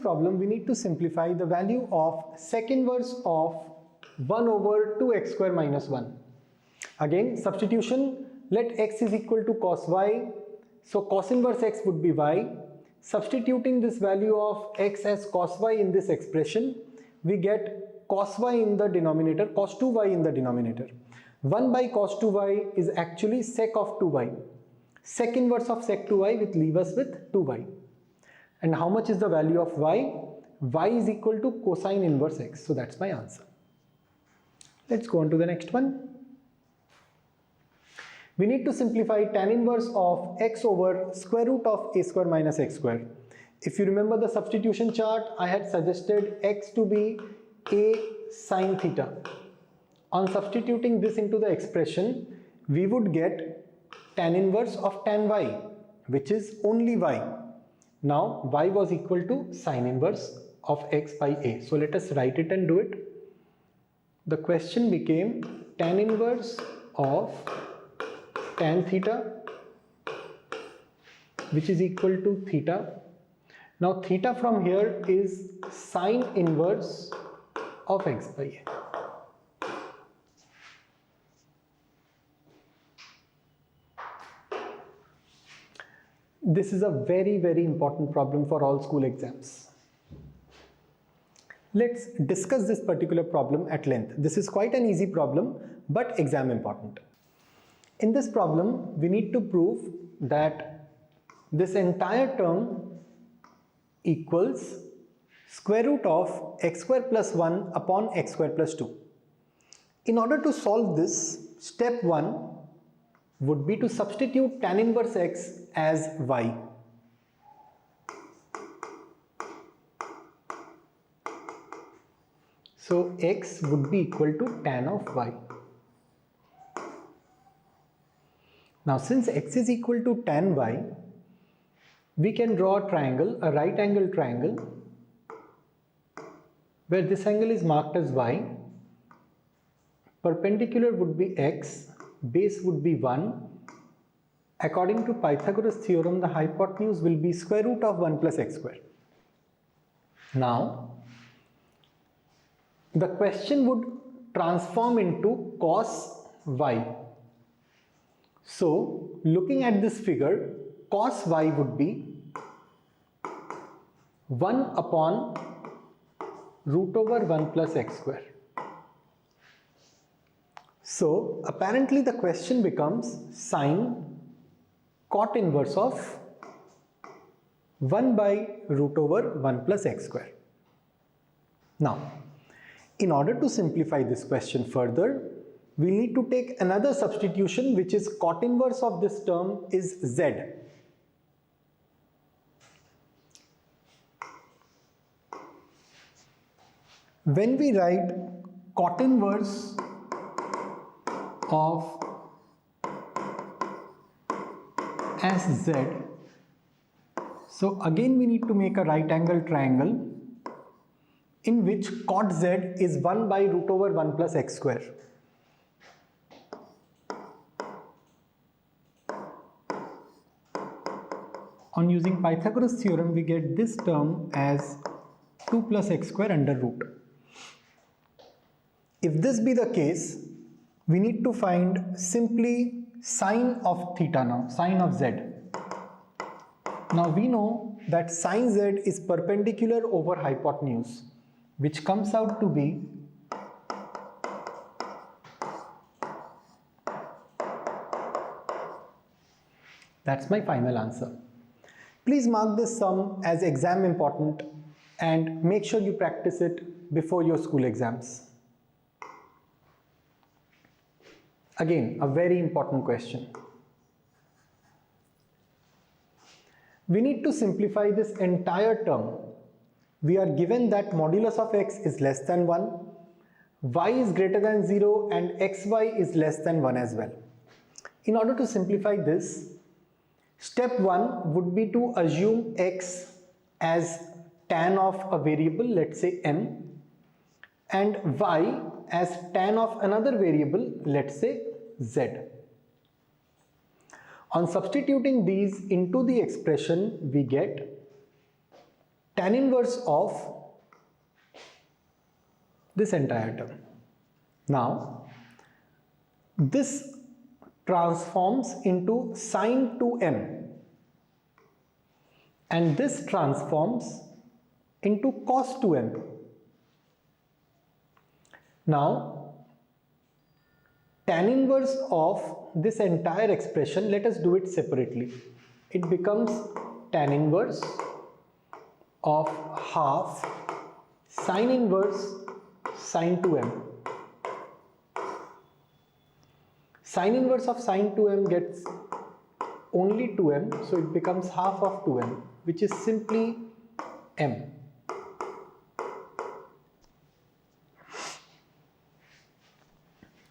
problem, we need to simplify the value of sec inverse of 1 over 2x square minus 1. Again, substitution, let x is equal to cos y. So cos inverse x would be y. Substituting this value of x as cos y in this expression, we get cos y in the denominator, cos 2y in the denominator. 1 by cos 2y is actually sec of 2y. Sec inverse of sec 2y will leave us with 2y. And how much is the value of y? Y is equal to cosine inverse x. So that's my answer. Let's go on to the next one. We need to simplify tan inverse of x over square root of a square minus x square. If you remember the substitution chart, I had suggested x to be a sine theta. On substituting this into the expression, we would get tan inverse of tan y, which is only y. Now y was equal to sine inverse of x by a. So let us write it and do it. The question became tan inverse of tan theta, which is equal to theta. Now theta from here is sine inverse of x by a. This is a very, very important problem for all school exams. Let's discuss this particular problem at length. This is quite an easy problem, but exam important. In this problem, we need to prove that this entire term equals square root of x square plus 1 upon x square plus 2. In order to solve this, step 1 would be to substitute tan inverse x as y. So x would be equal to tan of y. Now since x is equal to tan y, we can draw a triangle, a right angle triangle, where this angle is marked as y, perpendicular would be x, base would be 1. According to Pythagoras theorem, the hypotenuse will be square root of 1 plus x square. Now, the question would transform into cos y. So, looking at this figure, cos y would be 1 upon root over 1 plus x square. So, apparently the question becomes sine cot inverse of 1 by root over 1 plus x square. Now, in order to simplify this question further, we need to take another substitution, which is cot inverse of this term is z. When we write cot inverse of as z, so again we need to make a right angle triangle in which cot z is 1 by root over 1 plus x square. On using Pythagoras theorem, we get this term as 2 plus x square under root. If this be the case, we need to find simply sine of theta now, sine of z. Now we know that sine z is perpendicular over hypotenuse, which comes out to be that's my final answer. Please mark this sum as exam important and make sure you practice it before your school exams. Again, a very important question. We need to simplify this entire term. We are given that modulus of x is less than 1, y is greater than 0 and xy is less than 1 as well. In order to simplify this, step 1 would be to assume x as tan of a variable, let's say m, and y as tan of another variable, let's say z. On substituting these into the expression, we get tan inverse of this entire term. Now, this transforms into sine 2m and this transforms into cos 2m. Now, tan inverse of this entire expression, let us do it separately. It becomes tan inverse of half sine inverse sine 2m. Sine inverse of sine 2m gets only 2m, so it becomes half of 2m, which is simply m.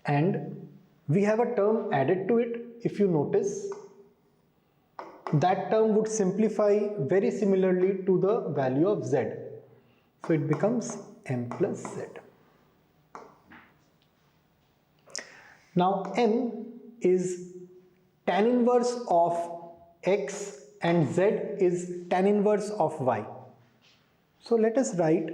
And we have a term added to it. If you notice, that term would simplify very similarly to the value of z. So it becomes m plus z. Now m is tan inverse of x and z is tan inverse of y. So let us write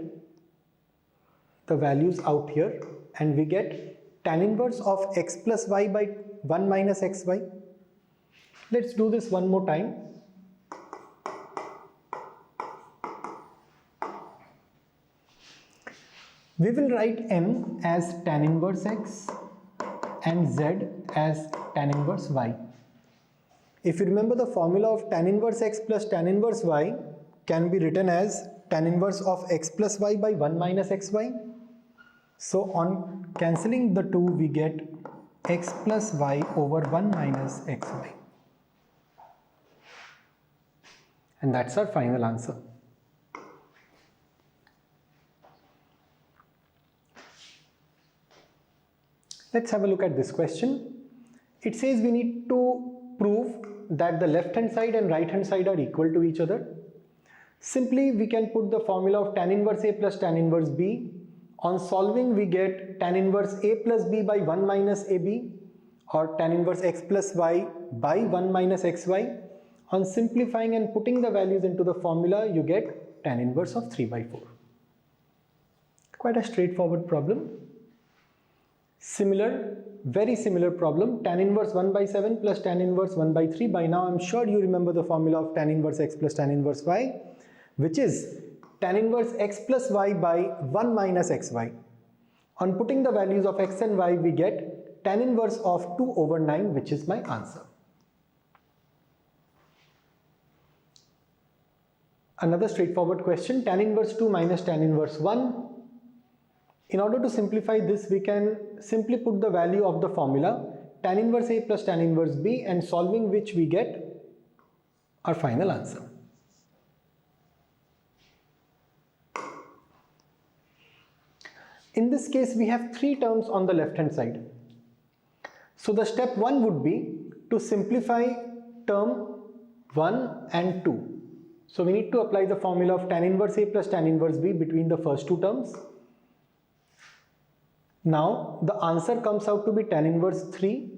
the values out here and we get tan inverse of x plus y by 1 minus xy. Let's do this one more time. We will write m as tan inverse x and z as tan inverse y. If you remember, the formula of tan inverse x plus tan inverse y can be written as tan inverse of x plus y by 1 minus xy. So on cancelling the two, we get x plus y over 1 minus xy. And that's our final answer. Let's have a look at this question. It says we need to prove that the left hand side and right hand side are equal to each other. Simply we can put the formula of tan inverse a plus tan inverse b. On solving we get tan inverse a plus b by 1 minus ab, or tan inverse x plus y by 1 minus xy. On simplifying and putting the values into the formula, you get tan inverse of 3 by 4. Quite a straightforward problem. Similar, very similar problem, tan inverse 1 by 7 plus tan inverse 1 by 3. By now I'm sure you remember the formula of tan inverse x plus tan inverse y, which is tan inverse x plus y by 1 minus xy. On putting the values of x and y, we get tan inverse of 2 over 9, which is my answer. Another straightforward question, tan inverse 2 minus tan inverse 1. In order to simplify this, we can simply put the value of the formula tan inverse a plus tan inverse b, and solving which we get our final answer. In this case, we have three terms on the left hand side. So the step 1 would be to simplify term 1 and 2. So we need to apply the formula of tan inverse a plus tan inverse b between the first two terms. Now the answer comes out to be tan inverse 3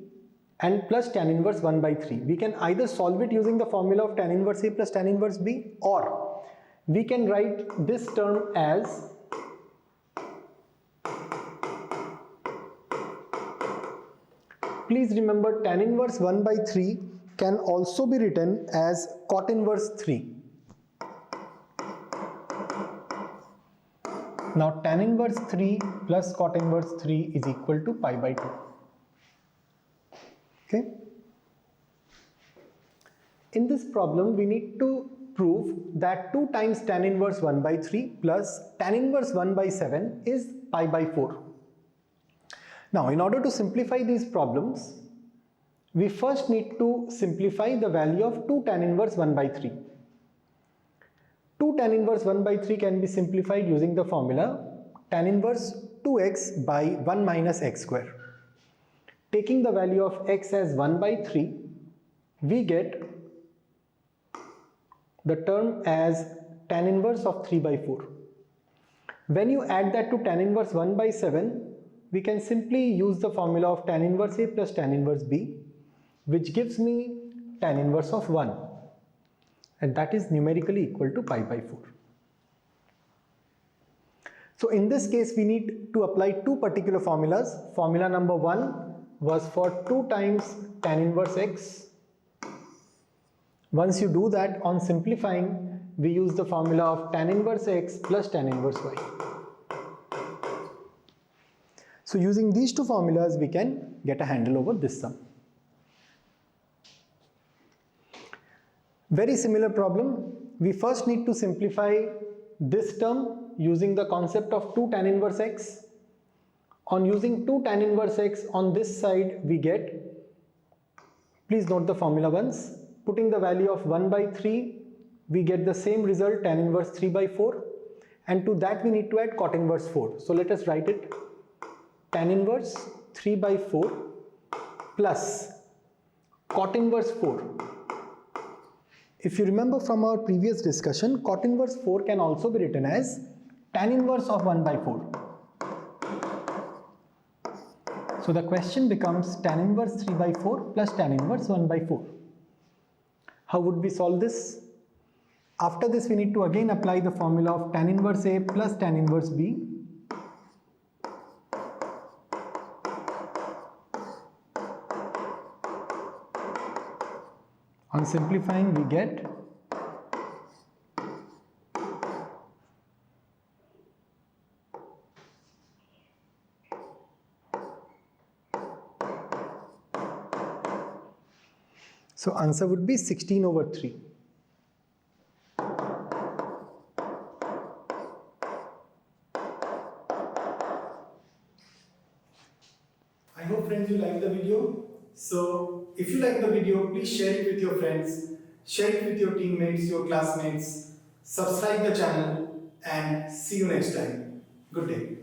and plus tan inverse 1 by 3. We can either solve it using the formula of tan inverse a plus tan inverse b, or we can write this term as please remember, tan inverse 1 by 3 can also be written as cot inverse 3. Now tan inverse 3 plus cot inverse 3 is equal to pi by 2. Okay. In this problem, we need to prove that 2 times tan inverse 1 by 3 plus tan inverse 1 by 7 is pi by 4. Now, in order to simplify these problems, we first need to simplify the value of 2 tan inverse 1 by 3. 2 tan inverse 1 by 3 can be simplified using the formula tan inverse 2x by 1 minus x square. Taking the value of x as 1 by 3, we get the term as tan inverse of 3 by 4. When you add that to tan inverse 1 by 7, we can simply use the formula of tan inverse a plus tan inverse b, which gives me tan inverse of 1, and that is numerically equal to pi by 4. So in this case, we need to apply two particular formulas. Formula number 1 was for 2 times tan inverse x. Once you do that, on simplifying, we use the formula of tan inverse x plus tan inverse y. So using these two formulas, we can get a handle over this sum. Very similar problem. We first need to simplify this term using the concept of 2 tan inverse x. On using 2 tan inverse x on this side, we get, please note the formula once, putting the value of 1 by 3, we get the same result, tan inverse 3 by 4, and to that we need to add cot inverse 4. So let us write it, tan inverse 3 by 4 plus cot inverse 4. If you remember from our previous discussion, cot inverse 4 can also be written as tan inverse of 1 by 4. So the question becomes tan inverse 3 by 4 plus tan inverse 1 by 4. How would we solve this? After this, we need to again apply the formula of tan inverse A plus tan inverse B. On simplifying, we get so answer would be 16 over 3. I hope friends you like the video. So if you like the video, please share it with your friends, share it with your teammates, your classmates, subscribe the channel, and see you next time. Good day.